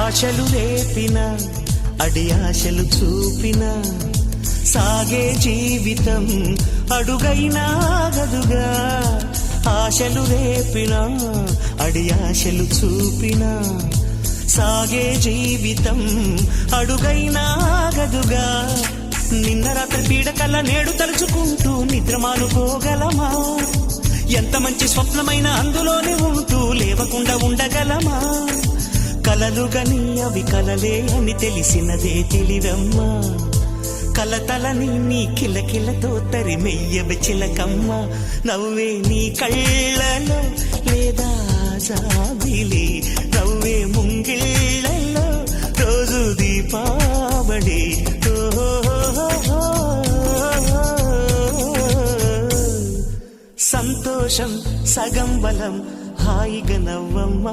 ఆశలు రేపిన అడి ఆశలు చూపిన సాగే జీవితం అడుగైనా గదుగా. ఆశలు రేపిన అడి ఆశలు చూపిన సాగే జీవితం అడుగైనా గదుగా. నిన్న రాత్రి పీడకల్లా నేడు తలుచుకుంటూ నిద్రమానుకోగలమా? ఎంత మంచి స్వప్నమైన అందులోనే ఉంటూ లేవకుండా ఉండగలమా? కలలుగని అవి కలలే అని తెలిసినదే తెలివమ్మా. కలతలని నీ కిలకిలతో తరిమెయ్యవి చిలకమ్మ. నవ్వే నీ కళ్ళలో లేదా జాబిలి, నవ్వే ముంగిళ్ళలో రోజు దీపావళి. సంతోషం సగం బలం, హాయిగా నవ్వమ్మ.